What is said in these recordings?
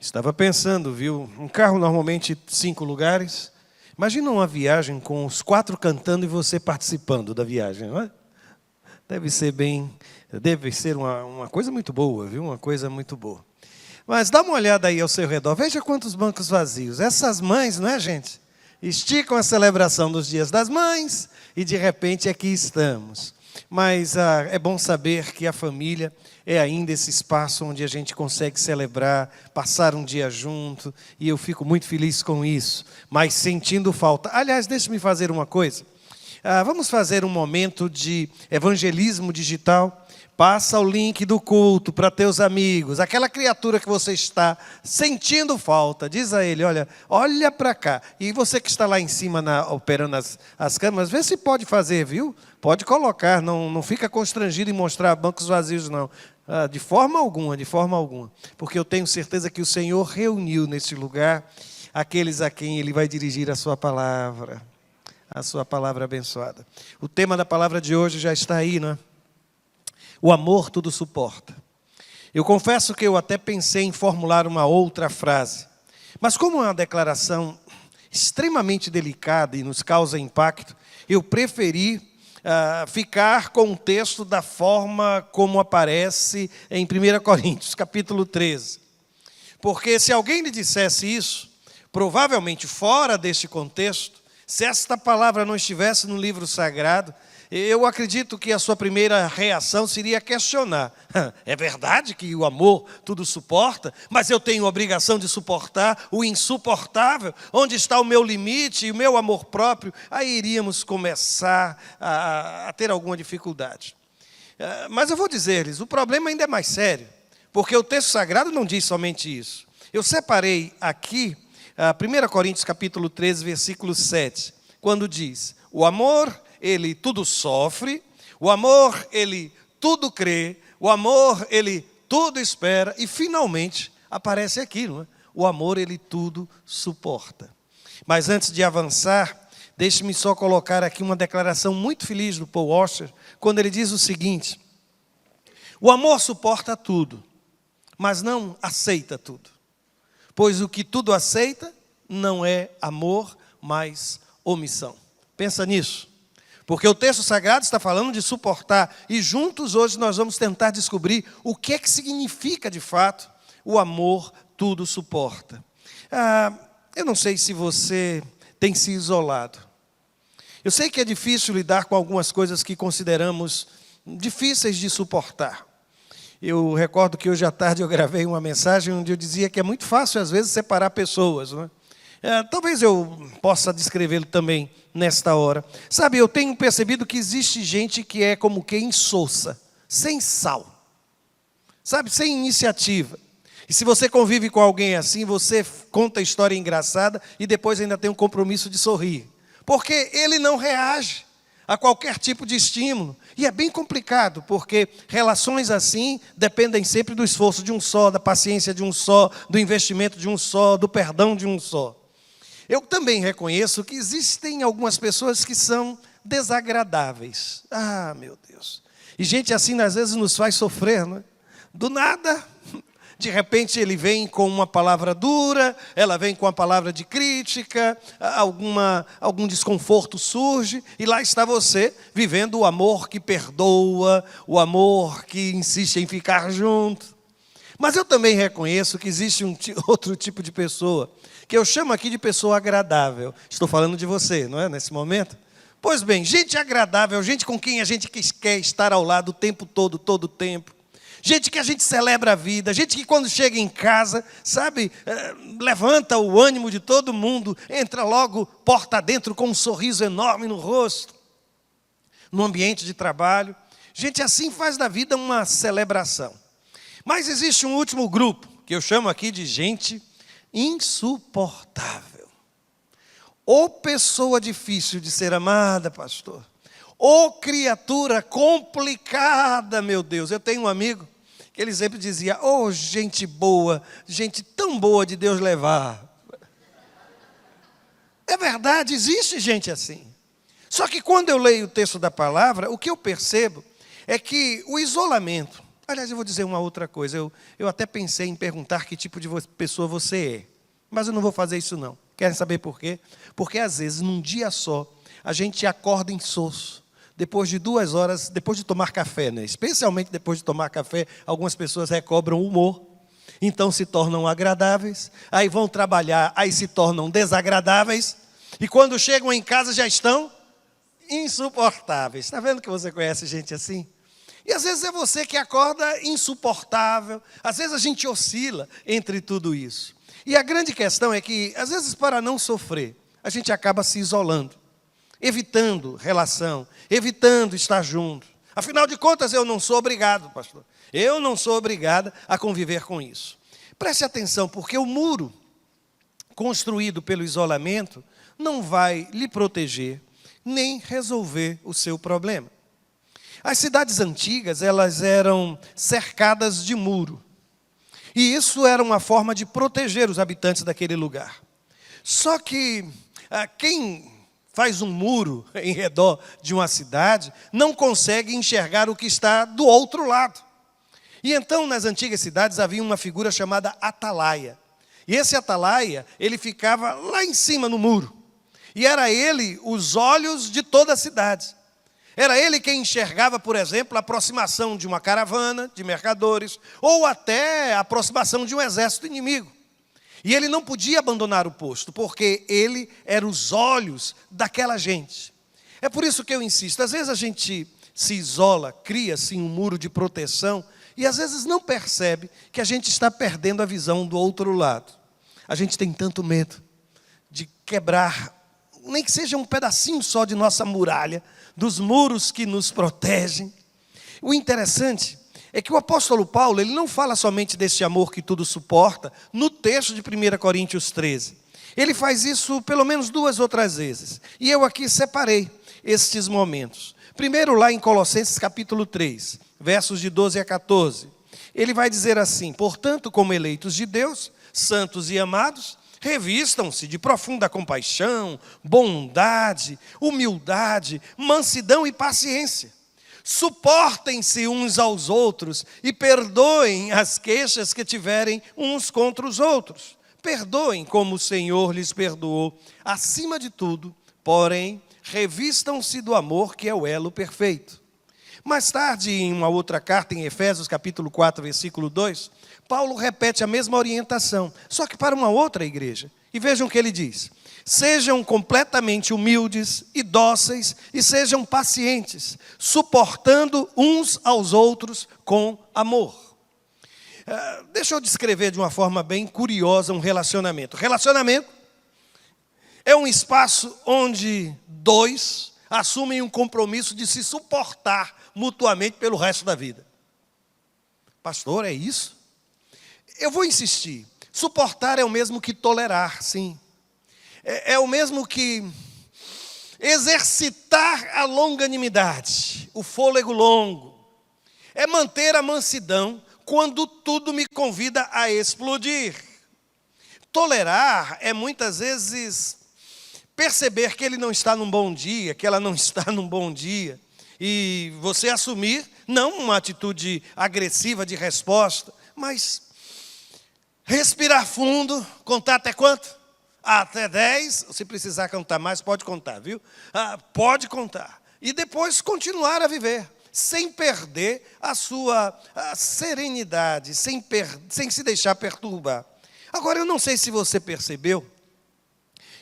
Estava pensando, viu? Um carro normalmente 5 lugares. Imagina uma viagem com os 4 cantando e você participando da viagem, não é? Deve ser uma coisa muito boa, viu? Uma coisa muito boa. Mas dá uma olhada aí ao seu redor, veja quantos bancos vazios. Essas mães, não é, gente? Esticam a celebração dos dias das mães e de repente aqui estamos. Mas é bom saber que a família é ainda esse espaço onde a gente consegue celebrar, passar um dia junto, e eu fico muito feliz com isso, mas sentindo falta. Aliás, deixe-me fazer uma coisa. Vamos fazer um momento de evangelismo digital. Passa o link do culto para teus amigos, aquela criatura que você está sentindo falta, diz a ele, olha para cá. E você que está lá em cima operando as câmeras, vê se pode fazer, viu? Pode colocar, não fica constrangido em mostrar bancos vazios, não. De forma alguma, porque eu tenho certeza que o Senhor reuniu neste lugar aqueles a quem Ele vai dirigir a sua palavra abençoada. O tema da palavra de hoje já está aí, não é? O amor tudo suporta. Eu confesso que eu até pensei em formular uma outra frase, mas como é uma declaração extremamente delicada e nos causa impacto, eu preferi ficar com o texto da forma como aparece em 1 Coríntios, capítulo 13. Porque se alguém lhe dissesse isso, provavelmente fora deste contexto, se esta palavra não estivesse no livro sagrado, eu acredito que a sua primeira reação seria questionar. É verdade que o amor tudo suporta, mas eu tenho a obrigação de suportar o insuportável? Onde está o meu limite e o meu amor próprio? Aí iríamos começar a ter alguma dificuldade. Mas eu vou dizer-lhes, o problema ainda é mais sério, porque o texto sagrado não diz somente isso. Eu separei aqui 1 Coríntios capítulo 13, versículo 7, quando diz, o amor ele tudo sofre, o amor, ele tudo crê, o amor, ele tudo espera, e finalmente aparece aqui, não é? O amor, ele tudo suporta. Mas antes de avançar, deixe-me só colocar aqui uma declaração muito feliz do Paul Washer, quando ele diz o seguinte, o amor suporta tudo, mas não aceita tudo, pois o que tudo aceita não é amor, mas omissão. Pensa nisso. Porque o texto sagrado está falando de suportar, e juntos hoje nós vamos tentar descobrir o que é que significa de fato o amor tudo suporta. Eu não sei se você tem se isolado. Eu sei que é difícil lidar com algumas coisas que consideramos difíceis de suportar. Eu recordo que hoje à tarde eu gravei uma mensagem onde eu dizia que é muito fácil às vezes separar pessoas, não é? Talvez eu possa descrevê-lo também nesta hora. Sabe, eu tenho percebido que existe gente que é como que insossa, sem sal. Sabe, sem iniciativa. E se você convive com alguém assim, você conta história engraçada e depois ainda tem um compromisso de sorrir. Porque ele não reage a qualquer tipo de estímulo. E é bem complicado, porque relações assim dependem sempre do esforço de um só, da paciência de um só, do investimento de um só, do perdão de um só. Eu também reconheço que existem algumas pessoas que são desagradáveis. Meu Deus. E gente assim, às vezes, nos faz sofrer, não é? Do nada, de repente, ele vem com uma palavra dura, ela vem com uma palavra de crítica, algum desconforto surge, e lá está você, vivendo o amor que perdoa, o amor que insiste em ficar junto. Mas eu também reconheço que existe outro tipo de pessoa, que eu chamo aqui de pessoa agradável. Estou falando de você, não é, nesse momento? Pois bem, gente agradável, gente com quem a gente quer estar ao lado o tempo todo o tempo. Gente que a gente celebra a vida, gente que quando chega em casa, sabe, levanta o ânimo de todo mundo, entra logo porta dentro com um sorriso enorme no rosto, no ambiente de trabalho. Gente assim faz da vida uma celebração. Mas existe um último grupo, que eu chamo aqui de gente insuportável. Ou pessoa difícil de ser amada, pastor. Ou criatura complicada, meu Deus. Eu tenho um amigo que ele sempre dizia, gente boa, gente tão boa de Deus levar. É verdade, existe gente assim. Só que quando eu leio o texto da palavra, o que eu percebo é que o isolamento, Aliás, eu vou dizer uma outra coisa. Eu até pensei em perguntar que tipo de pessoa você é. Mas eu não vou fazer isso, não. Querem saber por quê? Porque, às vezes, num dia só, a gente acorda insosso. Depois de 2 horas, depois de tomar café, né? Especialmente depois de tomar café, algumas pessoas recobram o humor. Então se tornam agradáveis. Aí vão trabalhar, aí se tornam desagradáveis. E quando chegam em casa já estão insuportáveis. Está vendo que você conhece gente assim? E às vezes é você que acorda insuportável. Às vezes a gente oscila entre tudo isso. E a grande questão é que, às vezes, para não sofrer, a gente acaba se isolando, evitando relação, evitando estar junto. Afinal de contas, eu não sou obrigado, pastor. Eu não sou obrigada a conviver com isso. Preste atenção, porque o muro construído pelo isolamento não vai lhe proteger, nem resolver o seu problema. As cidades antigas, elas eram cercadas de muro. E isso era uma forma de proteger os habitantes daquele lugar. Só que quem faz um muro em redor de uma cidade não consegue enxergar o que está do outro lado. E então, nas antigas cidades, havia uma figura chamada atalaia. E esse atalaia, ele ficava lá em cima no muro. E era ele os olhos de toda a cidade. Era ele quem enxergava, por exemplo, a aproximação de uma caravana de mercadores, ou até a aproximação de um exército inimigo. E ele não podia abandonar o posto, porque ele era os olhos daquela gente. É por isso que eu insisto, às vezes a gente se isola, cria-se um muro de proteção, e às vezes não percebe que a gente está perdendo a visão do outro lado. A gente tem tanto medo de quebrar, nem que seja um pedacinho só de nossa muralha, dos muros que nos protegem. O interessante é que o apóstolo Paulo, ele não fala somente desse amor que tudo suporta, no texto de 1 Coríntios 13. Ele faz isso pelo menos 2 outras vezes. E eu aqui separei estes momentos. Primeiro lá em Colossenses capítulo 3, versos de 12 a 14. Ele vai dizer assim: portanto, como eleitos de Deus, santos e amados, revistam-se de profunda compaixão, bondade, humildade, mansidão e paciência. Suportem-se uns aos outros e perdoem as queixas que tiverem uns contra os outros. Perdoem como o Senhor lhes perdoou. Acima de tudo, porém, revistam-se do amor, que é o elo perfeito. Mais tarde, em uma outra carta, em Efésios capítulo 4, versículo 2, Paulo repete a mesma orientação, só que para uma outra igreja. E vejam o que ele diz: sejam completamente humildes e dóceis e sejam pacientes, suportando uns aos outros com amor. Deixa eu descrever de uma forma bem curiosa um relacionamento. Relacionamento é um espaço onde 2 assumem um compromisso de se suportar mutuamente pelo resto da vida. Pastor, é isso? Eu vou insistir. Suportar é o mesmo que tolerar, sim. É o mesmo que exercitar a longanimidade, o fôlego longo. É manter a mansidão quando tudo me convida a explodir. Tolerar é muitas vezes perceber que ele não está num bom dia, que ela não está num bom dia, e você assumir, não uma atitude agressiva de resposta, mas respirar fundo, contar até quanto? Até 10, se precisar contar mais, pode contar, viu? Pode contar. E depois continuar a viver, sem perder a sua serenidade, sem se deixar perturbar. Agora, eu não sei se você percebeu,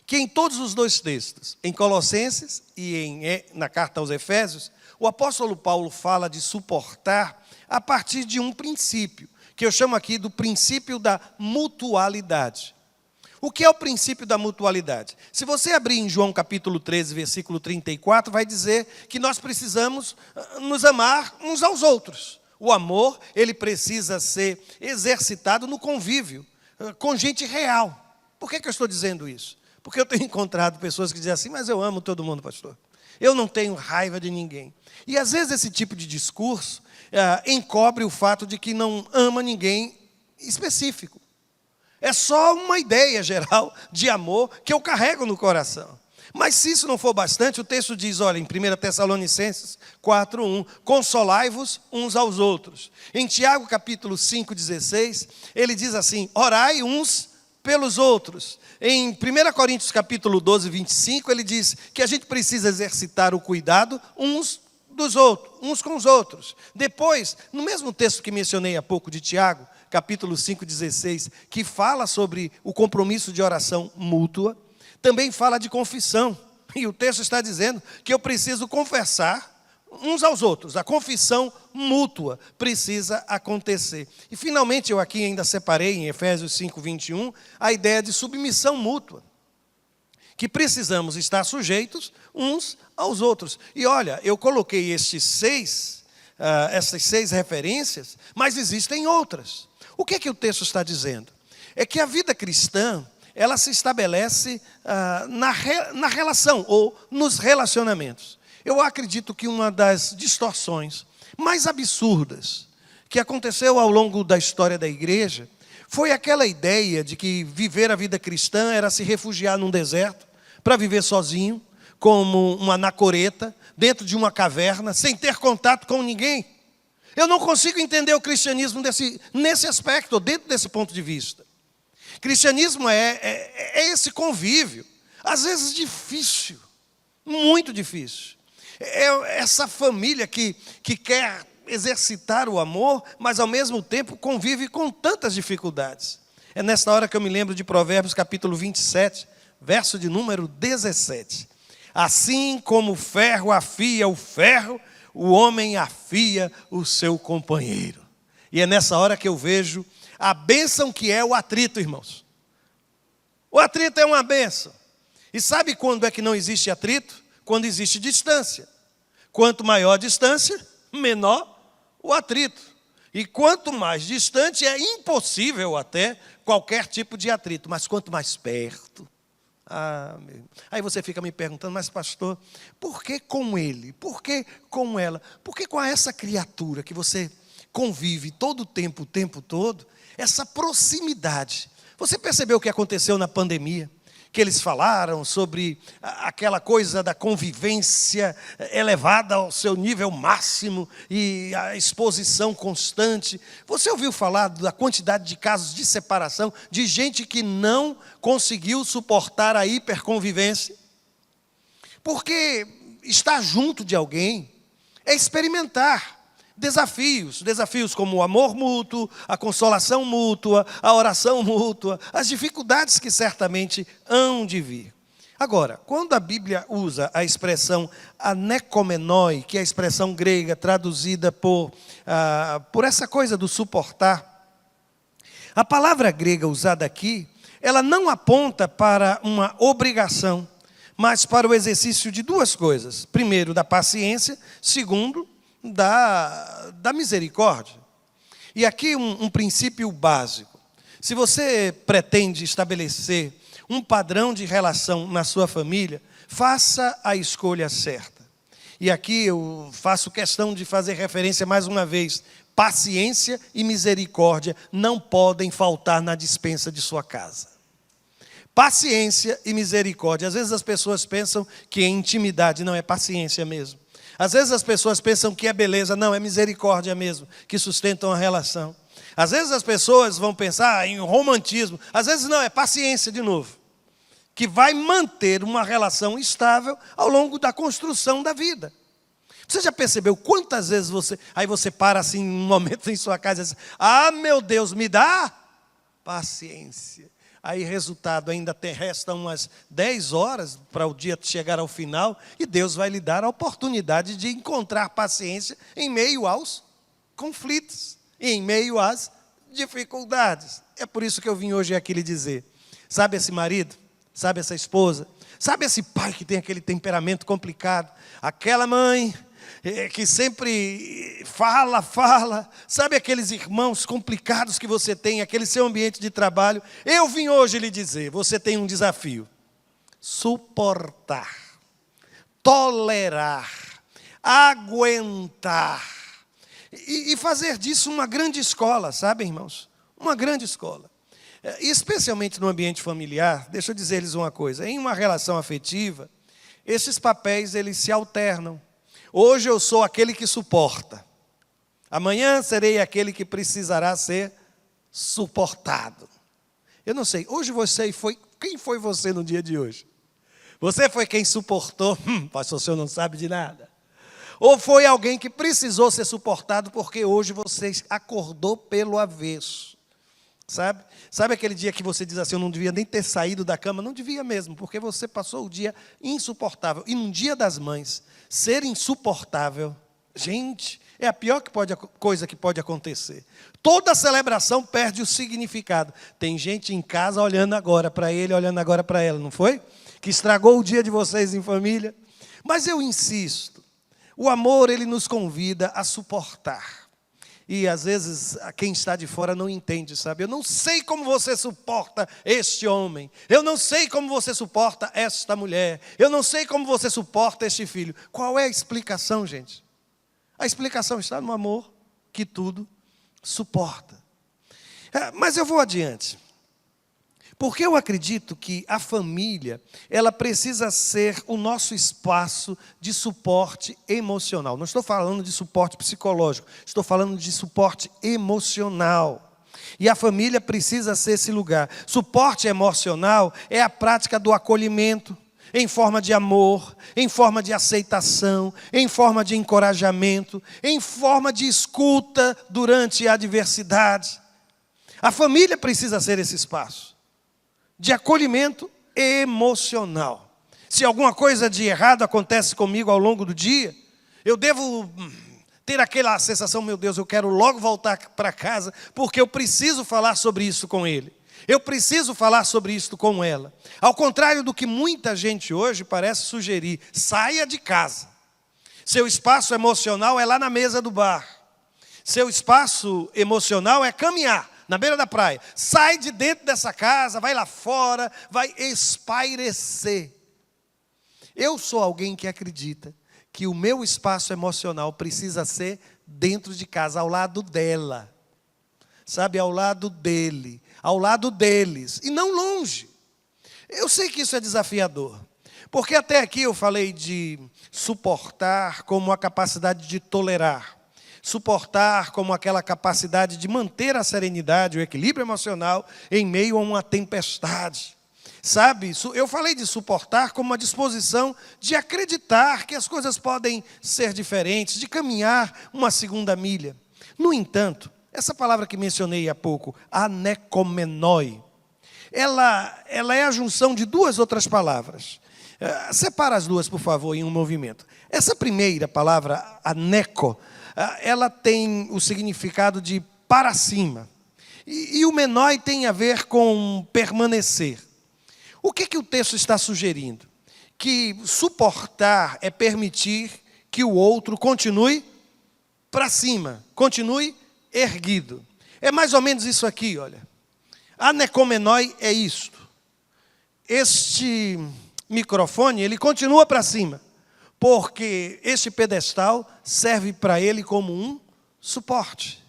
que em todos os 2 textos, em Colossenses e na carta aos Efésios, o apóstolo Paulo fala de suportar a partir de um princípio, que eu chamo aqui do princípio da mutualidade. O que é o princípio da mutualidade? Se você abrir em João capítulo 13, versículo 34, vai dizer que nós precisamos nos amar uns aos outros. O amor, ele precisa ser exercitado no convívio, com gente real. Por que eu estou dizendo isso? Porque eu tenho encontrado pessoas que dizem assim: mas eu amo todo mundo, pastor. Eu não tenho raiva de ninguém. E às vezes esse tipo de discurso encobre o fato de que não ama ninguém específico. É só uma ideia geral de amor que eu carrego no coração. Mas se isso não for bastante, o texto diz, olha, em 1 Tessalonicenses 4:1, consolai-vos uns aos outros. Em Tiago capítulo 5:16, ele diz assim, orai uns pelos outros. Em 1 Coríntios capítulo 12:25, ele diz que a gente precisa exercitar o cuidado uns dos outros, uns com os outros. Depois, no mesmo texto que mencionei há pouco de Tiago, capítulo 5:16, que fala sobre o compromisso de oração mútua, também fala de confissão. E o texto está dizendo que eu preciso confessar uns aos outros. A confissão mútua precisa acontecer. E finalmente eu aqui ainda separei em Efésios 5:21 a ideia de submissão mútua. Que precisamos estar sujeitos uns aos outros. E olha, eu coloquei essas seis referências, mas existem outras. O que é que o texto está dizendo? É que a vida cristã, ela se estabelece na relação ou nos relacionamentos. Eu acredito que uma das distorções mais absurdas que aconteceu ao longo da história da igreja foi aquela ideia de que viver a vida cristã era se refugiar num deserto para viver sozinho, como uma anacoreta, dentro de uma caverna, sem ter contato com ninguém. Eu não consigo entender o cristianismo nesse aspecto, dentro desse ponto de vista. Cristianismo é esse convívio, às vezes difícil, muito difícil. É essa família que quer exercitar o amor, mas ao mesmo tempo convive com tantas dificuldades. É nesta hora que eu me lembro de Provérbios capítulo 27, verso de número 17. Assim como o ferro afia o ferro, o homem afia o seu companheiro. E é nessa hora que eu vejo a bênção que é o atrito, irmãos. O atrito é uma bênção. E sabe quando é que não existe atrito? Quando existe distância. Quanto maior a distância, menor o atrito. E quanto mais distante, é impossível até qualquer tipo de atrito. Mas quanto mais perto... Aí você fica me perguntando, mas pastor, por que com ele? Por que com ela? Por que com essa criatura que você convive todo o tempo todo? Essa proximidade. Você percebeu o que aconteceu na pandemia? Que eles falaram sobre aquela coisa da convivência elevada ao seu nível máximo e a exposição constante. Você ouviu falar da quantidade de casos de separação, de gente que não conseguiu suportar a hiperconvivência? Porque estar junto de alguém é experimentar desafios como o amor mútuo, a consolação mútua, a oração mútua, as dificuldades que certamente hão de vir. Agora, quando a Bíblia usa a expressão anekomenoi, que é a expressão grega traduzida por essa coisa do suportar, a palavra grega usada aqui, ela não aponta para uma obrigação, mas para o exercício de duas coisas. Primeiro, da paciência. Segundo, da misericórdia. E aqui um princípio básico. Se você pretende estabelecer um padrão de relação na sua família, faça a escolha certa. E aqui eu faço questão de fazer referência mais uma vez. Paciência e misericórdia não podem faltar na despensa de sua casa. Paciência e misericórdia. Às vezes as pessoas pensam que intimidade não é paciência mesmo. Às vezes as pessoas pensam que é beleza, não, é misericórdia mesmo, que sustentam a relação. Às vezes as pessoas vão pensar em romantismo, às vezes não, é paciência de novo, que vai manter uma relação estável ao longo da construção da vida. Você já percebeu quantas vezes você para assim, um momento em sua casa e diz, meu Deus, me dá paciência. Aí, resultado, ainda resta umas 10 horas para o dia chegar ao final, e Deus vai lhe dar a oportunidade de encontrar paciência em meio aos conflitos, em meio às dificuldades. É por isso que eu vim hoje aqui lhe dizer, sabe esse marido, sabe essa esposa, sabe esse pai que tem aquele temperamento complicado, aquela mãe que sempre fala, sabe aqueles irmãos complicados que você tem, aquele seu ambiente de trabalho? Eu vim hoje lhe dizer, você tem um desafio: suportar, tolerar, aguentar, e fazer disso uma grande escola, sabe, irmãos? Uma grande escola. Especialmente no ambiente familiar, deixa eu dizer-lhes uma coisa, em uma relação afetiva, esses papéis eles se alternam. Hoje eu sou aquele que suporta, amanhã serei aquele que precisará ser suportado. Eu não sei, hoje quem foi você no dia de hoje? Você foi quem suportou, pastor, o senhor não sabe de nada. Ou foi alguém que precisou ser suportado porque hoje você acordou pelo avesso. Sabe aquele dia que você diz assim, eu não devia nem ter saído da cama? Não devia mesmo, porque você passou o dia insuportável. E num dia das mães, ser insuportável, gente, é a pior coisa que pode acontecer. Toda celebração perde o significado. Tem gente em casa olhando agora para ele, olhando agora para ela, não foi? Que estragou o dia de vocês em família. Mas eu insisto, o amor ele nos convida a suportar. E às vezes quem está de fora não entende, sabe? Eu não sei como você suporta este homem. Eu não sei como você suporta esta mulher. Eu não sei como você suporta este filho. Qual é a explicação, gente? A explicação está no amor que tudo suporta. Mas eu vou adiante. Porque eu acredito que a família, ela precisa ser o nosso espaço de suporte emocional. Não estou falando de suporte psicológico, estou falando de suporte emocional. E a família precisa ser esse lugar. Suporte emocional é a prática do acolhimento, em forma de amor, em forma de aceitação, em forma de encorajamento, em forma de escuta durante a adversidade. A família precisa ser esse espaço de acolhimento emocional. Se alguma coisa de errado acontece comigo ao longo do dia, eu devo ter aquela sensação, meu Deus, eu quero logo voltar para casa, porque eu preciso falar sobre isso com ele. Eu preciso falar sobre isso com ela. Ao contrário do que muita gente hoje parece sugerir, saia de casa. Seu espaço emocional é lá na mesa do bar. Seu espaço emocional é caminhar na beira da praia. Sai de dentro dessa casa, vai lá fora, vai espairecer. Eu sou alguém que acredita que o meu espaço emocional precisa ser dentro de casa, ao lado dela. Sabe, ao lado dele, ao lado deles, e não longe. Eu sei que isso é desafiador, porque até aqui eu falei de suportar como a capacidade de tolerar. Suportar como aquela capacidade de manter a serenidade, o equilíbrio emocional em meio a uma tempestade. Sabe, eu falei de suportar como uma disposição de acreditar que as coisas podem ser diferentes, de caminhar uma segunda milha. No entanto, essa palavra que mencionei há pouco, anekomenoi, ela é a junção de duas outras palavras. Separa as duas, por favor, em um movimento. Essa primeira palavra, aneko, ela tem o significado de para cima. E o menoi tem a ver com permanecer. O que o texto está sugerindo? Que suportar é permitir que o outro continue para cima, continue erguido. É mais ou menos isso aqui, olha. Anekomenoi é isto. Este microfone, ele continua para cima, porque este pedestal serve para ele como um suporte.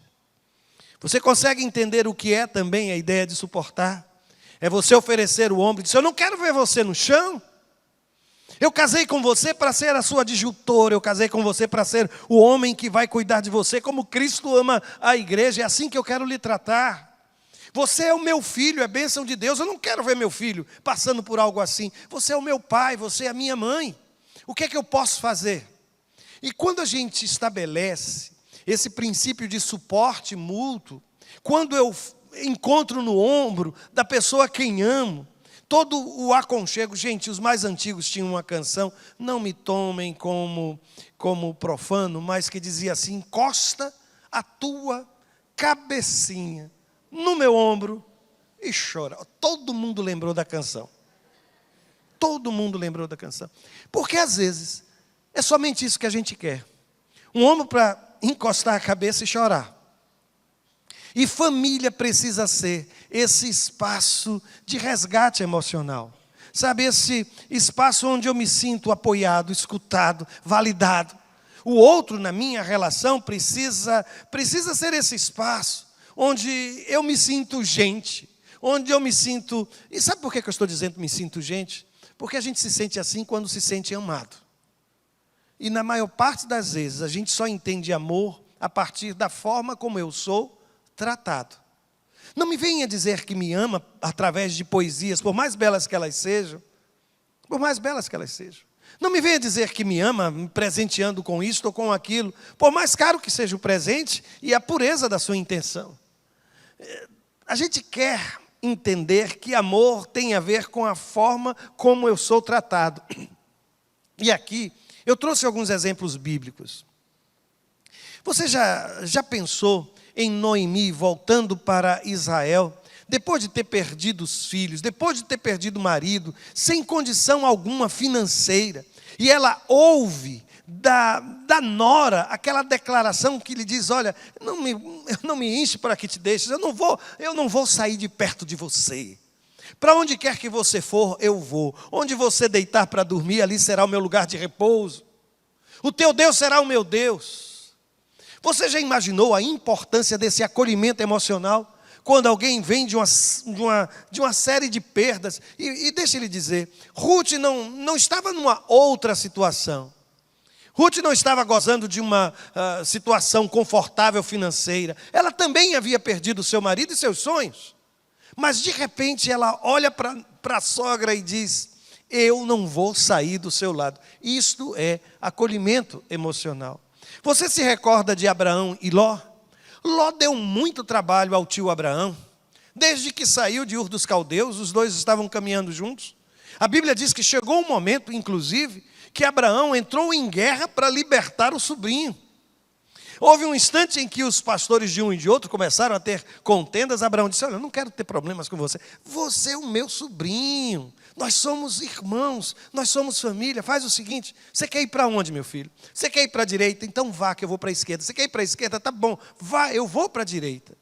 Você consegue entender o que é também a ideia de suportar? É você oferecer o ombro e dizer, eu não quero ver você no chão. Eu casei com você para ser a sua adjutora, eu casei com você para ser o homem que vai cuidar de você, como Cristo ama a igreja, é assim que eu quero lhe tratar. Você é o meu filho, é bênção de Deus, eu não quero ver meu filho passando por algo assim. Você é o meu pai, você é a minha mãe. O que é que eu posso fazer? E quando a gente estabelece esse princípio de suporte mútuo, quando eu encontro no ombro da pessoa a quem amo, todo o aconchego, gente, os mais antigos tinham uma canção, não me tomem como profano, mas que dizia assim, encosta a tua cabecinha no meu ombro e chora. Todo mundo lembrou da canção. Todo mundo lembrou da canção. Porque às vezes é somente isso que a gente quer. Um ombro para encostar a cabeça e chorar. E família precisa ser esse espaço de resgate emocional. Sabe, esse espaço onde eu me sinto apoiado, escutado, validado. O outro na minha relação precisa ser esse espaço onde eu me sinto gente, onde eu me sinto... E sabe por que eu estou dizendo me sinto gente? Porque a gente se sente assim quando se sente amado. E na maior parte das vezes, a gente só entende amor a partir da forma como eu sou tratado. Não me venha dizer que me ama através de poesias, por mais belas que elas sejam. Por mais belas que elas sejam. Não me venha dizer que me ama me presenteando com isto ou com aquilo, por mais caro que seja o presente e a pureza da sua intenção. A gente quer entender que amor tem a ver com a forma como eu sou tratado. E aqui, eu trouxe alguns exemplos bíblicos. Você já pensou em Noemi voltando para Israel, depois de ter perdido os filhos, depois de ter perdido o marido, sem condição alguma financeira, e ela ouve da nora aquela declaração que lhe diz: olha, não me enche para que te deixes, eu não vou sair de perto de você. Para onde quer que você for, eu vou. Onde você deitar para dormir, ali será o meu lugar de repouso. O teu Deus será o meu Deus. Você já imaginou a importância desse acolhimento emocional? Quando alguém vem de uma série de perdas. E deixa ele dizer, Ruth não estava numa outra situação. Ruth não estava gozando de uma situação confortável financeira. Ela também havia perdido seu marido e seus sonhos. Mas de repente ela olha para a sogra e diz: eu não vou sair do seu lado. Isto é acolhimento emocional. Você se recorda de Abraão e Ló? Ló deu muito trabalho ao tio Abraão. Desde que saiu de Ur dos Caldeus, os dois estavam caminhando juntos. A Bíblia diz que chegou um momento, inclusive, que Abraão entrou em guerra para libertar o sobrinho. Houve um instante em que os pastores de um e de outro começaram a ter contendas. Abraão disse: olha, eu não quero ter problemas com você. Você é o meu sobrinho. Nós somos irmãos, nós somos família. Faz o seguinte, você quer ir para onde, meu filho? Você quer ir para a direita? Então vá, que eu vou para a esquerda. Você quer ir para a esquerda? Tá bom, vá, eu vou para a direita.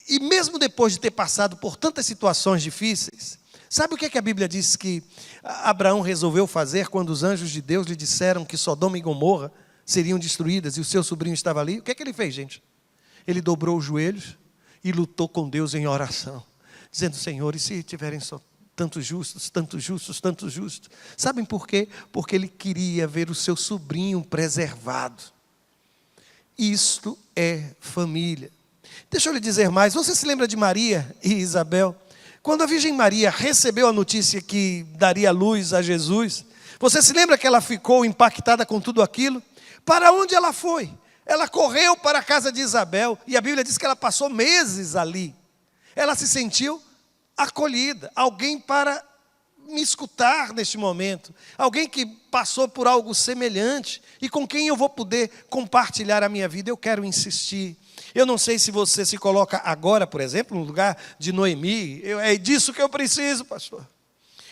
E mesmo depois de ter passado por tantas situações difíceis, sabe o que a Bíblia diz que Abraão resolveu fazer quando os anjos de Deus lhe disseram que Sodoma e Gomorra seriam destruídas e o seu sobrinho estava ali? O que ele fez, gente? Ele dobrou os joelhos e lutou com Deus em oração, dizendo: Senhor, e se tiverem só tantos justos, tantos justos, tantos justos? Sabem por quê? Porque ele queria ver o seu sobrinho preservado. Isto é família. Deixa eu lhe dizer mais. Você se lembra de Maria e Isabel? Quando a Virgem Maria recebeu a notícia que daria luz a Jesus, você se lembra que ela ficou impactada com tudo aquilo? Para onde ela foi? Ela correu para a casa de Isabel, e a Bíblia diz que ela passou meses ali. Ela se sentiu acolhida, alguém para me escutar neste momento, alguém que passou por algo semelhante e com quem eu vou poder compartilhar a minha vida. Eu quero insistir. Eu não sei se você se coloca agora, por exemplo, no lugar de Noemi. É disso que eu preciso, pastor.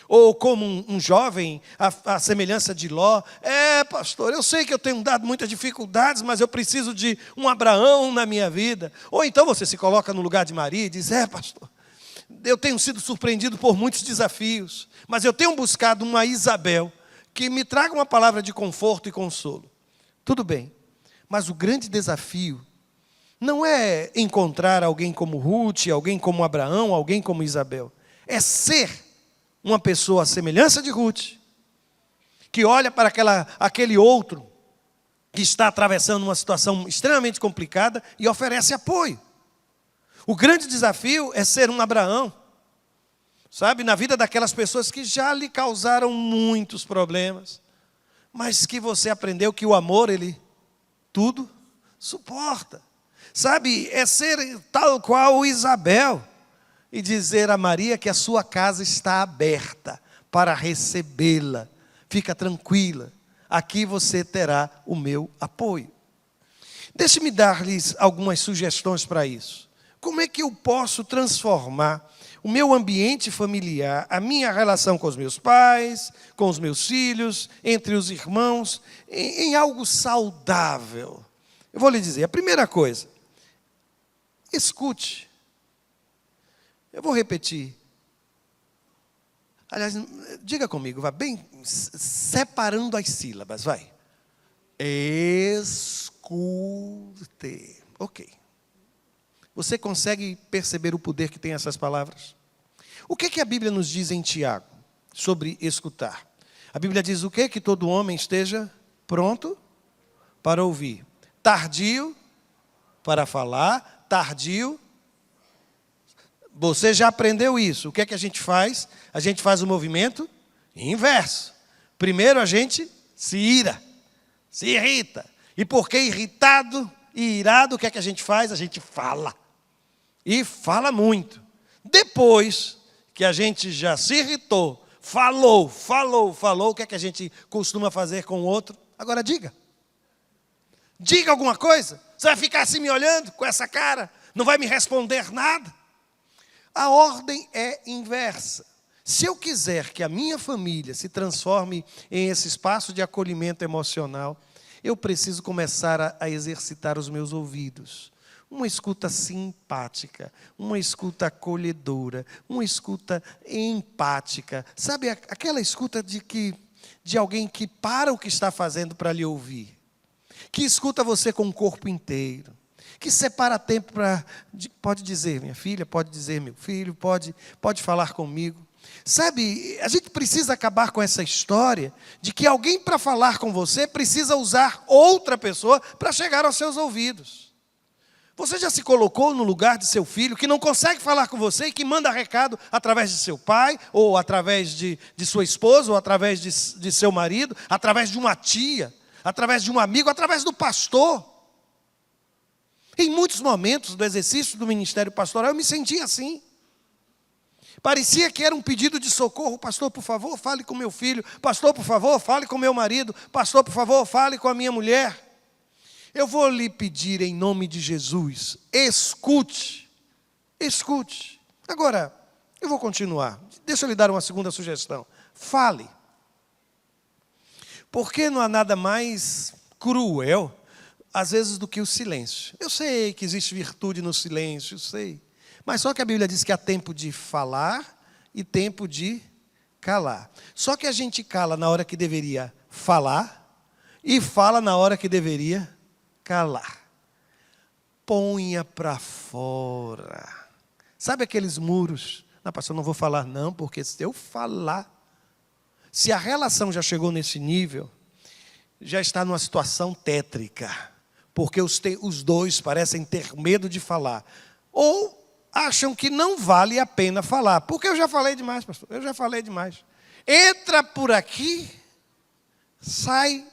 Ou como um jovem, a semelhança de Ló. Pastor, eu sei que eu tenho dado muitas dificuldades, mas eu preciso de um Abraão na minha vida. Ou então você se coloca no lugar de Maria e diz: pastor, eu tenho sido surpreendido por muitos desafios, mas eu tenho buscado uma Isabel que me traga uma palavra de conforto e consolo. Tudo bem, mas o grande desafio não é encontrar alguém como Ruth, alguém como Abraão, alguém como Isabel. É ser uma pessoa à semelhança de Ruth, que olha para aquele outro que está atravessando uma situação extremamente complicada e oferece apoio. O grande desafio é ser um Abraão, sabe, na vida daquelas pessoas que já lhe causaram muitos problemas, mas que você aprendeu que o amor, ele tudo suporta. Sabe, é ser tal qual Isabel e dizer a Maria que a sua casa está aberta para recebê-la. Fica tranquila, aqui você terá o meu apoio. Deixe-me dar-lhes algumas sugestões para isso. Como é que eu posso transformar o meu ambiente familiar, a minha relação com os meus pais, com os meus filhos, entre os irmãos, em algo saudável? Eu vou lhe dizer, a primeira coisa: escute. Eu vou repetir. Aliás, diga comigo, vá bem separando as sílabas, vai. Escute. Ok. Você consegue perceber o poder que tem essas palavras? O que a Bíblia nos diz em Tiago sobre escutar? A Bíblia diz o quê? Que todo homem esteja pronto para ouvir, tardio para falar, tardio. Você já aprendeu isso. O que a gente faz? A gente faz o movimento inverso. Primeiro a gente se ira, se irrita. E porque irritado e irado, o que a gente faz? A gente fala. E fala muito. Depois que a gente já se irritou, falou, o que a gente costuma fazer com o outro? Agora diga. Diga alguma coisa. Você vai ficar assim me olhando com essa cara? Não vai me responder nada? A ordem é inversa. Se eu quiser que a minha família se transforme em esse espaço de acolhimento emocional, eu preciso começar a exercitar os meus ouvidos. Uma escuta simpática, uma escuta acolhedora, uma escuta empática. Sabe, aquela escuta de alguém que para o que está fazendo para lhe ouvir. Que escuta você com o corpo inteiro. Que separa tempo para... Pode dizer, minha filha, pode dizer, meu filho, pode falar comigo. Sabe, a gente precisa acabar com essa história de que alguém para falar com você precisa usar outra pessoa para chegar aos seus ouvidos. Você já se colocou no lugar de seu filho que não consegue falar com você e que manda recado através de seu pai, ou através de sua esposa, ou através de seu marido, através de uma tia, através de um amigo, através do pastor? Em muitos momentos do exercício do ministério pastoral, eu me senti assim. Parecia que era um pedido de socorro. Pastor, por favor, fale com meu filho. Pastor, por favor, fale com meu marido. Pastor, por favor, fale com a minha mulher. Eu vou lhe pedir em nome de Jesus, escute. Escute. Agora, eu vou continuar. Deixa eu lhe dar uma segunda sugestão. Fale. Porque não há nada mais cruel, às vezes, do que o silêncio. Eu sei que existe virtude no silêncio, eu sei. Mas só que a Bíblia diz que há tempo de falar e tempo de calar. Só que a gente cala na hora que deveria falar e fala na hora que deveria calar. Ponha para fora. Sabe aqueles muros? Não, pastor, não vou falar não, porque se eu falar... Se a relação já chegou nesse nível, já está numa situação tétrica. Porque os dois parecem ter medo de falar. Ou acham que não vale a pena falar. Porque eu já falei demais, pastor. Eu já falei demais. Entra por aqui, sai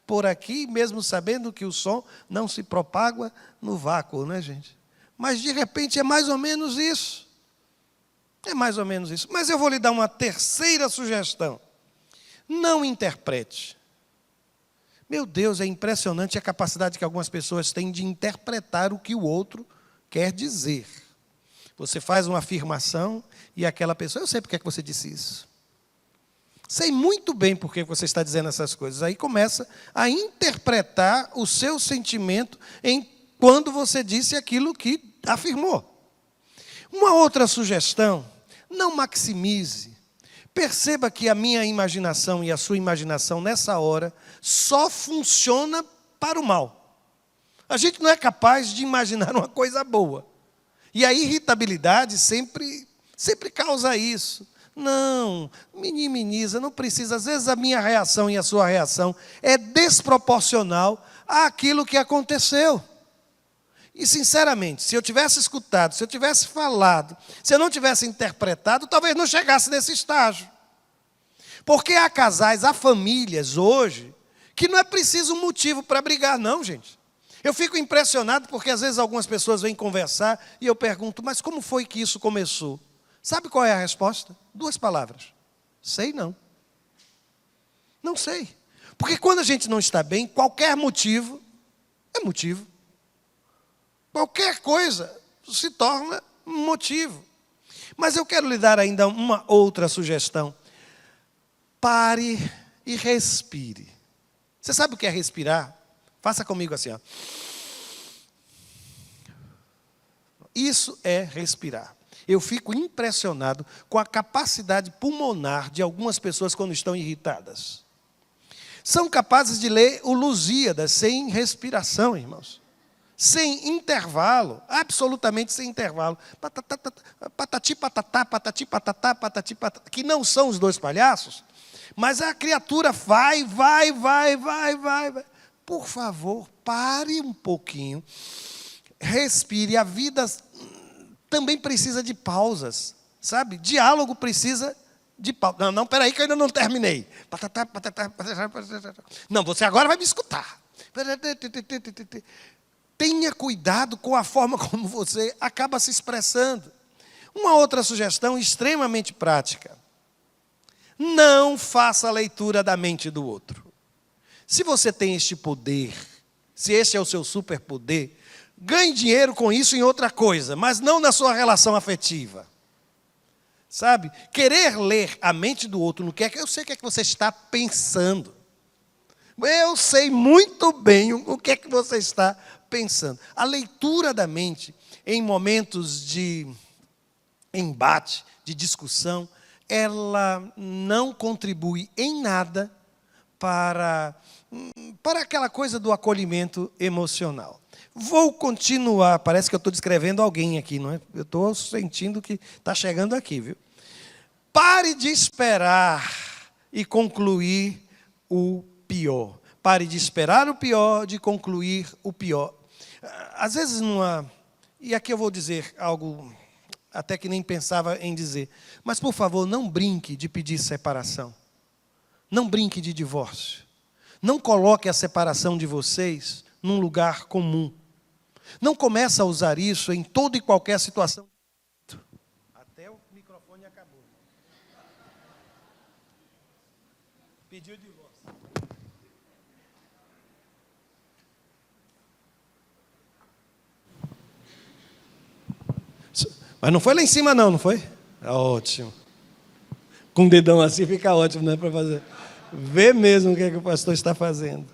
por aqui, mesmo sabendo que o som não se propaga no vácuo, né, gente? Mas, de repente, é mais ou menos isso. É mais ou menos isso. Mas eu vou lhe dar uma terceira sugestão. Não interprete. Meu Deus, é impressionante a capacidade que algumas pessoas têm de interpretar o que o outro quer dizer. Você faz uma afirmação e aquela pessoa... Eu sei porque é que você disse isso. Sei muito bem por que você está dizendo essas coisas. Aí começa a interpretar o seu sentimento quando você disse aquilo que afirmou. Uma outra sugestão, não maximize. Perceba que a minha imaginação e a sua imaginação, nessa hora, só funciona para o mal. A gente não é capaz de imaginar uma coisa boa. E a irritabilidade sempre causa isso. Não, minimiza, não precisa. Às vezes a minha reação e a sua reação é desproporcional àquilo que aconteceu. E, sinceramente, se eu tivesse escutado, se eu tivesse falado, se eu não tivesse interpretado, talvez não chegasse nesse estágio. Porque há casais, há famílias hoje, que não é preciso um motivo para brigar, não, gente. Eu fico impressionado porque, às vezes, algumas pessoas vêm conversar e eu pergunto, mas como foi que isso começou? Sabe qual é a resposta? 2 palavras. Sei não. Não sei. Porque quando a gente não está bem, qualquer motivo é motivo. Qualquer coisa se torna motivo. Mas eu quero lhe dar ainda uma outra sugestão. Pare e respire. Você sabe o que é respirar? Faça comigo assim, ó. Isso é respirar. Eu fico impressionado com a capacidade pulmonar de algumas pessoas quando estão irritadas. São capazes de ler o Lusíadas sem respiração, irmãos. sem intervalo, absolutamente sem intervalo. Patati, patatá, patati, patatá, patati, patatá, que não são os dois palhaços, mas a criatura vai. Por favor, pare um pouquinho, respire. A vida também precisa de pausas, sabe? Diálogo precisa de pausa. Não, peraí que eu ainda não terminei. Não, você agora vai me escutar. Tenha cuidado com a forma como você acaba se expressando. Uma outra sugestão extremamente prática. Não faça a leitura da mente do outro. Se você tem este poder, se este é o seu superpoder, ganhe dinheiro com isso em outra coisa, mas não na sua relação afetiva. Sabe? Querer ler a mente do outro, eu sei o que é que você está pensando. Eu sei muito bem o que é que você está pensando. A leitura da mente em momentos de embate, de discussão, ela não contribui em nada para aquela coisa do acolhimento emocional. Vou continuar, parece que eu estou descrevendo alguém aqui, não é? Eu estou sentindo que está chegando aqui, viu? Pare de esperar e concluir o pior. Pare de esperar o pior, de concluir o pior. Às vezes, e aqui eu vou dizer algo até que nem pensava em dizer, mas, por favor, não brinque de pedir separação. Não brinque de divórcio. Não coloque a separação de vocês num lugar comum. Não comece a usar isso em toda e qualquer situação. Até o microfone acabou. Pediu divórcio. Mas não foi lá em cima não foi? Ótimo. Com o dedão assim fica ótimo, né, para fazer. Ver mesmo o que é que o pastor está fazendo.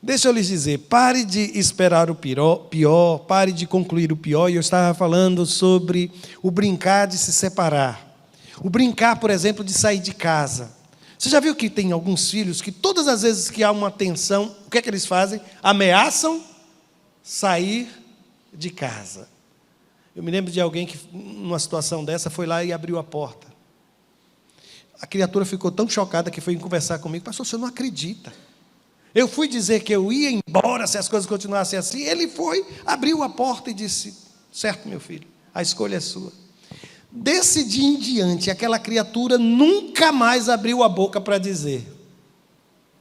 Deixa eu lhes dizer, pare de esperar o pior, pare de concluir o pior. E eu estava falando sobre o brincar de se separar. O brincar, por exemplo, de sair de casa. Você já viu que tem alguns filhos que todas as vezes que há uma tensão, o que é que eles fazem? Ameaçam sair de casa. Eu me lembro de alguém que, numa situação dessa, foi lá e abriu a porta. A criatura ficou tão chocada que foi conversar comigo. Pastor, o senhor não acredita. Eu fui dizer que eu ia embora se as coisas continuassem assim. Ele foi, abriu a porta e disse, certo, meu filho, a escolha é sua. Desse dia em diante, aquela criatura nunca mais abriu a boca para dizer,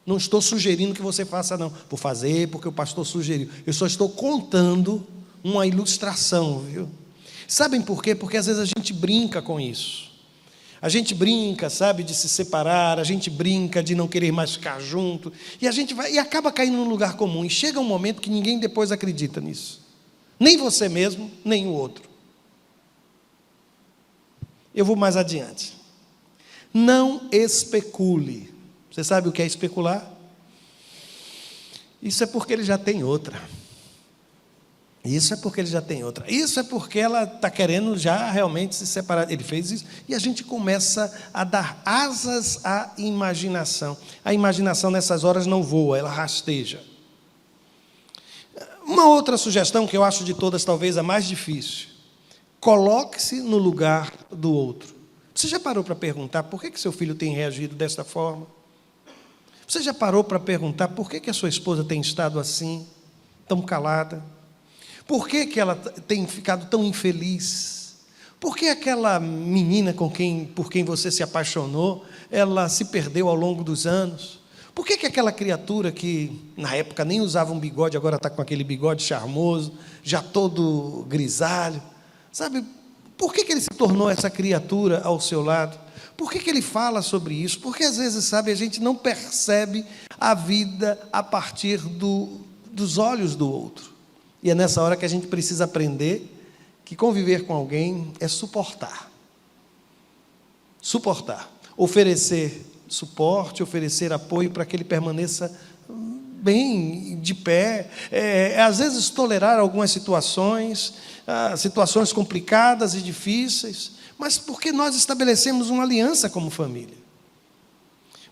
não estou sugerindo que você faça não. Vou fazer porque o pastor sugeriu. Eu só estou contando uma ilustração, viu? Sabem por quê? Porque às vezes a gente brinca com isso. A gente brinca, sabe, de se separar, a gente brinca de não querer mais ficar junto, e a gente vai e acaba caindo num lugar comum, e chega um momento que ninguém depois acredita nisso. Nem você mesmo, nem o outro. Eu vou mais adiante. Não especule. Você sabe o que é especular? Isso é porque ele já tem outra. Isso é porque ele já tem outra. Isso é porque ela está querendo já realmente se separar. Ele fez isso. E a gente começa a dar asas à imaginação. A imaginação nessas horas não voa, ela rasteja. Uma outra sugestão que eu acho de todas talvez a mais difícil. Coloque-se no lugar do outro. Você já parou para perguntar por que seu filho tem reagido dessa forma? Você já parou para perguntar por que a sua esposa tem estado assim, tão calada? Por que ela tem ficado tão infeliz? Por que aquela menina por quem você se apaixonou, ela se perdeu ao longo dos anos? Por que aquela criatura que na época nem usava um bigode, agora está com aquele bigode charmoso, já todo grisalho? Sabe, por que ele se tornou essa criatura ao seu lado? Por que ele fala sobre isso? Porque às vezes, sabe, a gente não percebe a vida a partir dos olhos do outro. E é nessa hora que a gente precisa aprender que conviver com alguém é suportar. Suportar. Oferecer suporte, oferecer apoio para que ele permaneça bem, de pé. Às vezes tolerar algumas situações complicadas e difíceis, mas porque nós estabelecemos uma aliança como família.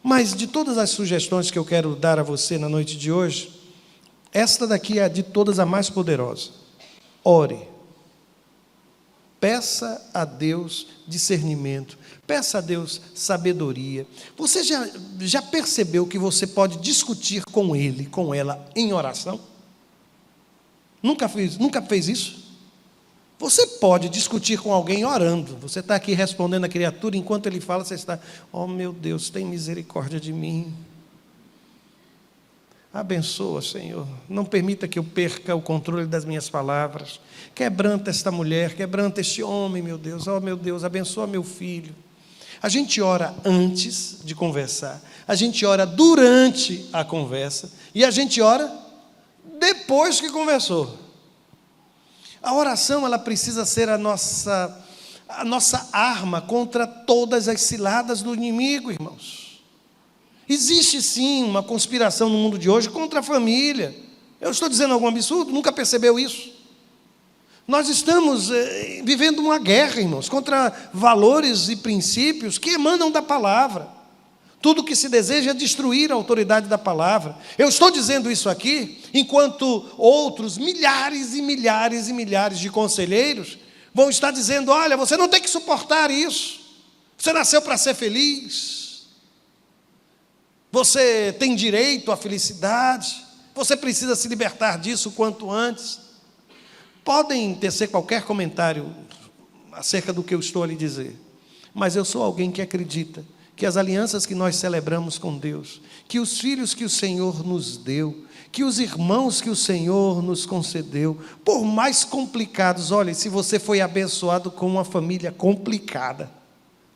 Mas de todas as sugestões que eu quero dar a você na noite de hoje, Esta daqui é a de todas a mais poderosa. Ore. Peça a Deus discernimento. Peça a Deus sabedoria. Você já percebeu que você pode discutir com ele, com ela, em oração? Nunca fez isso? Você pode discutir com alguém orando. Você está aqui respondendo a criatura, enquanto ele fala, você está: oh meu Deus, tem misericórdia de mim. Abençoa, Senhor. Não permita que eu perca o controle das minhas palavras. Quebranta esta mulher, quebranta este homem, meu Deus. Oh meu Deus, abençoa meu filho. A gente ora antes de conversar, a gente ora durante a conversa e a gente ora depois que conversou. A oração, ela precisa ser a nossa arma contra todas as ciladas do inimigo, irmãos. Existe sim uma conspiração no mundo de hoje contra a família. Eu estou dizendo algum absurdo? Nunca percebeu isso? Nós estamos vivendo uma guerra, irmãos, contra valores e princípios que emanam da palavra. Tudo que se deseja é destruir a autoridade da palavra. Eu estou dizendo isso aqui, enquanto outros, milhares e milhares e milhares de conselheiros vão estar dizendo: olha, você não tem que suportar isso. Você nasceu para ser feliz. Você tem direito à felicidade. Você precisa se libertar disso o quanto antes. Podem tecer qualquer comentário acerca do que eu estou a lhe dizer, mas eu sou alguém que acredita que as alianças que nós celebramos com Deus, que os filhos que o Senhor nos deu, que os irmãos que o Senhor nos concedeu, por mais complicados, olha, se você foi abençoado com uma família complicada,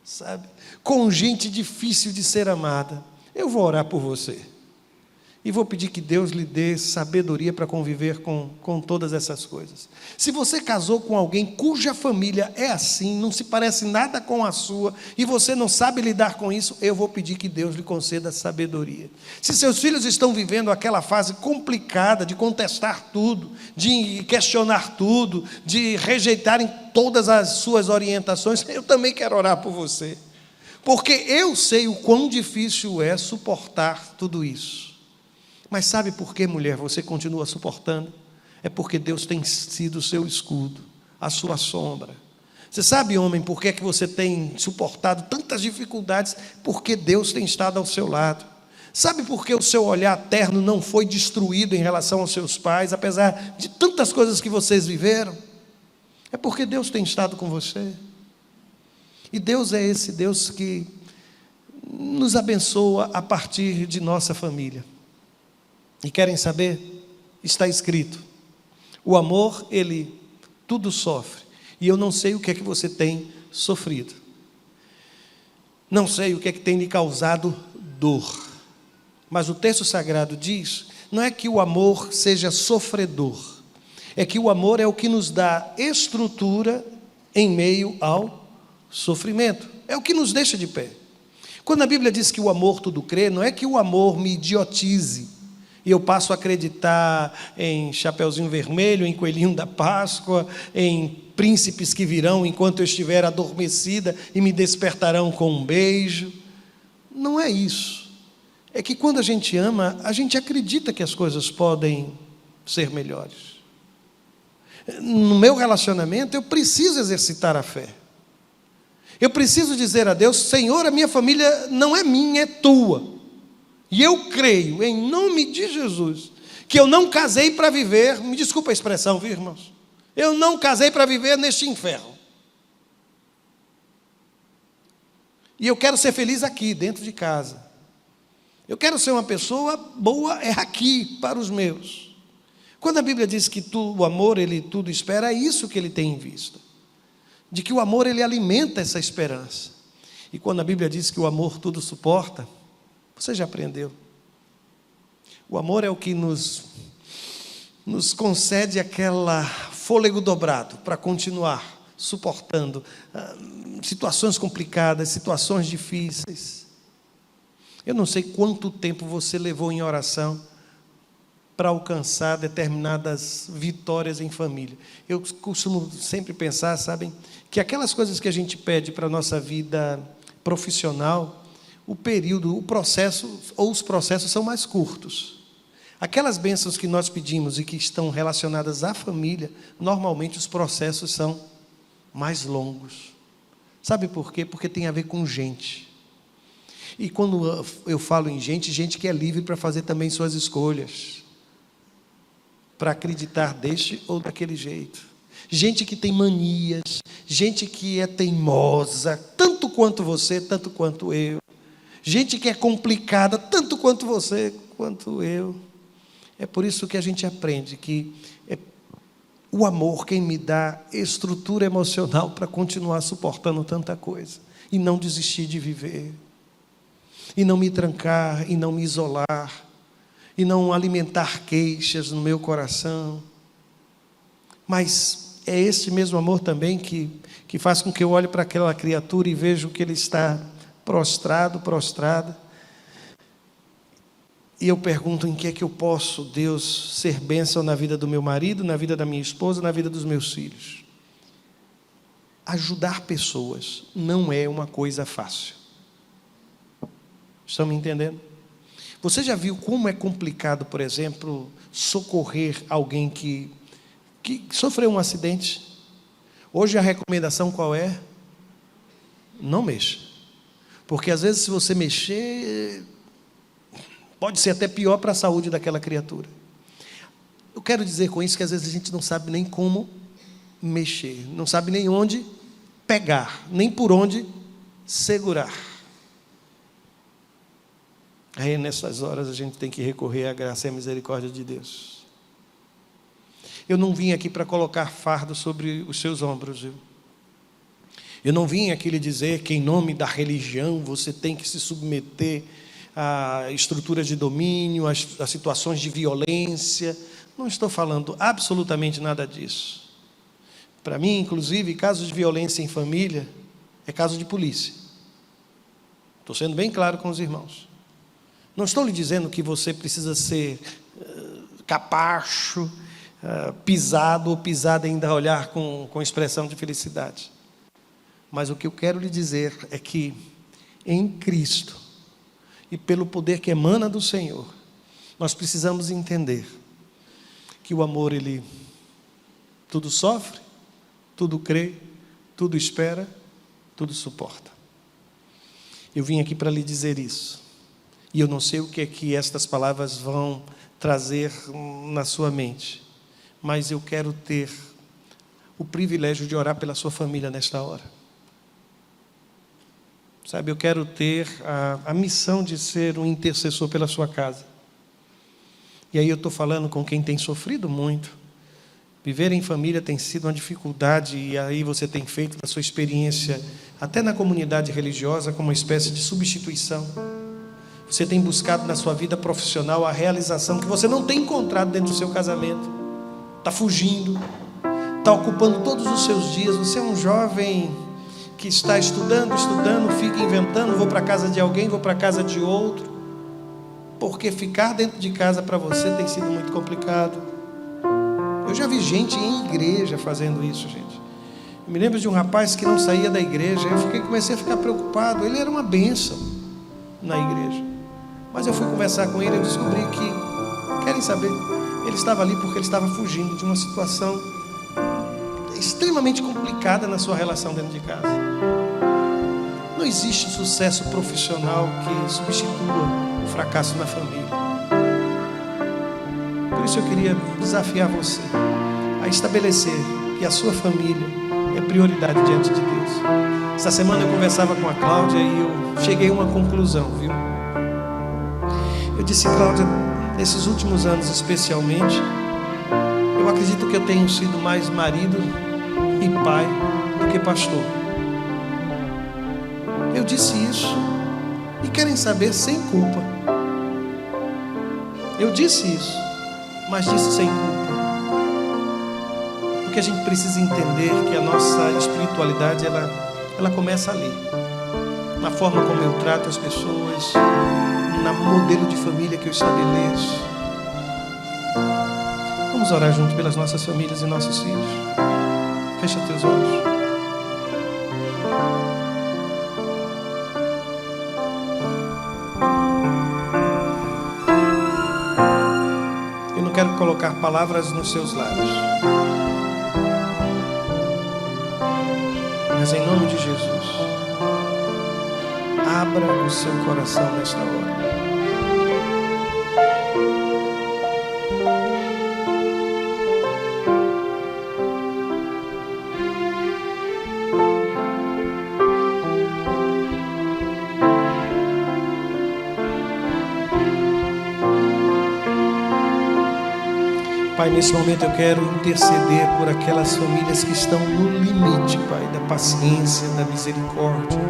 sabe, com gente difícil de ser amada, eu vou orar por você. E vou pedir que Deus lhe dê sabedoria para conviver com todas essas coisas. Se você casou com alguém cuja família é assim, não se parece nada com a sua, e você não sabe lidar com isso, eu vou pedir que Deus lhe conceda sabedoria. Se seus filhos estão vivendo aquela fase complicada de contestar tudo, de questionar tudo, de rejeitarem todas as suas orientações, eu também quero orar por você. Porque eu sei o quão difícil é suportar tudo isso. Mas sabe por que, mulher, você continua suportando? É porque Deus tem sido o seu escudo, a sua sombra. Você sabe, homem, por que você tem suportado tantas dificuldades? Porque Deus tem estado ao seu lado. Sabe por que o seu olhar terno não foi destruído em relação aos seus pais, apesar de tantas coisas que vocês viveram? É porque Deus tem estado com você. E Deus é esse Deus que nos abençoa a partir de nossa família. E querem saber? Está escrito: o amor, ele tudo sofre. E eu não sei o que é que você tem sofrido. Não sei o que é que tem lhe causado dor. Mas o texto sagrado diz, não é que o amor seja sofredor. É que o amor é o que nos dá estrutura em meio ao sofrimento. É o que nos deixa de pé. Quando a Bíblia diz que o amor tudo crê, não é que o amor me idiotize e eu passo a acreditar em Chapeuzinho Vermelho, em Coelhinho da Páscoa, em príncipes que virão enquanto eu estiver adormecida e me despertarão com um beijo. Não é isso. É que quando a gente ama, a gente acredita que as coisas podem ser melhores. No meu relacionamento, eu preciso exercitar a fé. Eu preciso dizer a Deus: Senhor, a minha família não é minha, é tua. E eu creio, em nome de Jesus, que eu não casei para viver, me desculpa a expressão, viu, irmãos? Eu não casei para viver neste inferno. E eu quero ser feliz aqui, dentro de casa. Eu quero ser uma pessoa boa, é aqui, para os meus. Quando a Bíblia diz que o amor, ele tudo espera, é isso que ele tem em vista. De que o amor, ele alimenta essa esperança. E quando a Bíblia diz que o amor tudo suporta, você já aprendeu. O amor é o que nos concede aquela fôlego dobrado para continuar suportando situações complicadas, situações difíceis. Eu não sei quanto tempo você levou em oração para alcançar determinadas vitórias em família. Eu costumo sempre pensar, sabem, que aquelas coisas que a gente pede para a nossa vida profissional, o período, o processo ou os processos são mais curtos. Aquelas bênçãos que nós pedimos e que estão relacionadas à família, normalmente os processos são mais longos. Sabe por quê? Porque tem a ver com gente. E quando eu falo em gente, gente que é livre para fazer também suas escolhas, para acreditar deste ou daquele jeito. Gente que tem manias, gente que é teimosa, tanto quanto você, tanto quanto eu. Gente que é complicada, tanto quanto você, quanto eu. É por isso que a gente aprende que é o amor quem me dá estrutura emocional para continuar suportando tanta coisa e não desistir de viver, e não me trancar, e não me isolar, e não alimentar queixas no meu coração. Mas é esse mesmo amor também que faz com que eu olhe para aquela criatura e veja que ele está prostrado, prostrada, e eu pergunto: em que é que eu posso, Deus, ser bênção na vida do meu marido, na vida da minha esposa, na vida dos meus filhos? Ajudar pessoas não é uma coisa fácil. Estão me entendendo? Você já viu como é complicado, por exemplo, socorrer alguém que sofreu um acidente? Hoje a recomendação qual é? Não mexa. Porque às vezes se você mexer, pode ser até pior para a saúde daquela criatura. Eu quero dizer com isso que às vezes a gente não sabe nem como mexer, não sabe nem onde pegar, nem por onde segurar. Aí nessas horas a gente tem que recorrer à graça e à misericórdia de Deus. Eu não vim aqui para colocar fardo sobre os seus ombros, viu? Eu não vim aqui lhe dizer que em nome da religião você tem que se submeter a estruturas de domínio, a situações de violência. Não estou falando absolutamente nada disso. Para mim, inclusive, casos de violência em família é caso de polícia. Estou sendo bem claro com os irmãos. Não estou lhe dizendo que você precisa ser capacho, pisado ou pisada ainda a olhar com expressão de felicidade. Mas o que eu quero lhe dizer é que em Cristo e pelo poder que emana do Senhor, nós precisamos entender que o amor, ele tudo sofre, tudo crê, tudo espera, tudo suporta. Eu vim aqui para lhe dizer isso. E eu não sei o que é que estas palavras vão trazer na sua mente, mas eu quero ter o privilégio de orar pela sua família nesta hora. Sabe, eu quero ter a missão de ser um intercessor pela sua casa. E aí eu estou falando com quem tem sofrido muito. Viver em família tem sido uma dificuldade, e aí você tem feito da sua experiência, até na comunidade religiosa, como uma espécie de substituição. Você tem buscado na sua vida profissional a realização que você não tem encontrado dentro do seu casamento. Está fugindo, está ocupando todos os seus dias. Você é um jovem que está estudando, fica inventando, vou para a casa de alguém, vou para a casa de outro. Porque ficar dentro de casa para você tem sido muito complicado. Eu já vi gente em igreja fazendo isso, gente. Eu me lembro de um rapaz que não saía da igreja. Eu comecei a ficar preocupado. Ele era uma bênção na igreja. Mas eu fui conversar com ele e eu descobri que, querem saber, ele estava ali porque ele estava fugindo de uma situação extremamente complicada na sua relação dentro de casa. Não existe sucesso profissional que substitua o fracasso na família. Por isso eu queria desafiar você a estabelecer que a sua família é prioridade diante de Deus. Essa semana eu conversava com a Cláudia e eu cheguei a uma conclusão, viu? Eu disse: Cláudia, nesses últimos anos especialmente, eu acredito que eu tenho sido mais marido e pai do que pastor. Eu disse isso, e querem saber, sem culpa. Eu disse isso, mas disse sem culpa. Porque a gente precisa entender que a nossa espiritualidade, ela começa ali. Na forma como eu trato as pessoas, no modelo de família que eu estabeleço. Vamos orar junto pelas nossas famílias e nossos filhos. Fecha teus olhos. quero colocar palavras nos seus lábios. Mas em nome de Jesus, abra o seu coração nesta hora. Pai, nesse momento eu quero interceder por aquelas famílias que estão no limite, Pai, da paciência, da misericórdia.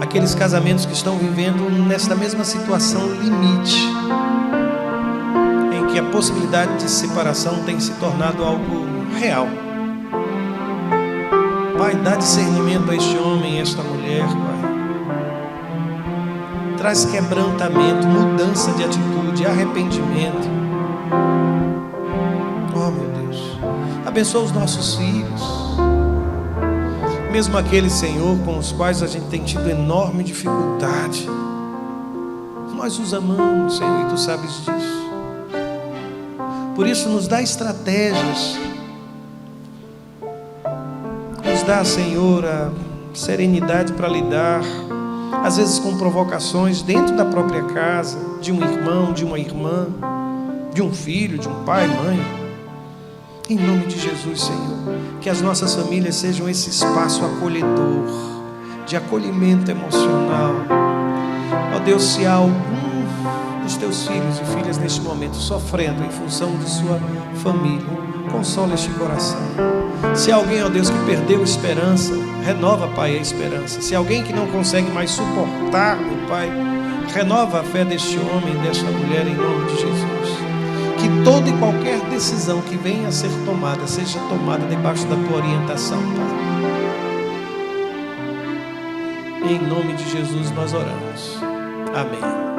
Aqueles casamentos que estão vivendo nesta mesma situação limite, em que a possibilidade de separação tem se tornado algo real. Pai, dá discernimento a este homem e a esta mulher, Pai. Traz quebrantamento, mudança de atitude, arrependimento. Oh, meu Deus, abençoa os nossos filhos, mesmo aqueles, Senhor, com os quais a gente tem tido enorme dificuldade. Nós os amamos, Senhor, e Tu sabes disso. Por isso nos dá estratégias, nos dá, Senhor, a serenidade para lidar, às vezes com provocações dentro da própria casa, de um irmão, de uma irmã, de um filho, de um pai, mãe. Em nome de Jesus, Senhor, que as nossas famílias sejam esse espaço acolhedor, de acolhimento emocional. Ó Deus, se há algum dos Teus filhos e filhas neste momento sofrendo em função de sua família, consola este coração. Se há alguém, ó Deus, que perdeu a esperança, renova, Pai, a esperança. Se há alguém que não consegue mais suportar, meu Pai, renova a fé deste homem e desta mulher em nome de Jesus. Que toda e qualquer decisão que venha a ser tomada, seja tomada debaixo da Tua orientação, Pai. Em nome de Jesus nós oramos. Amém.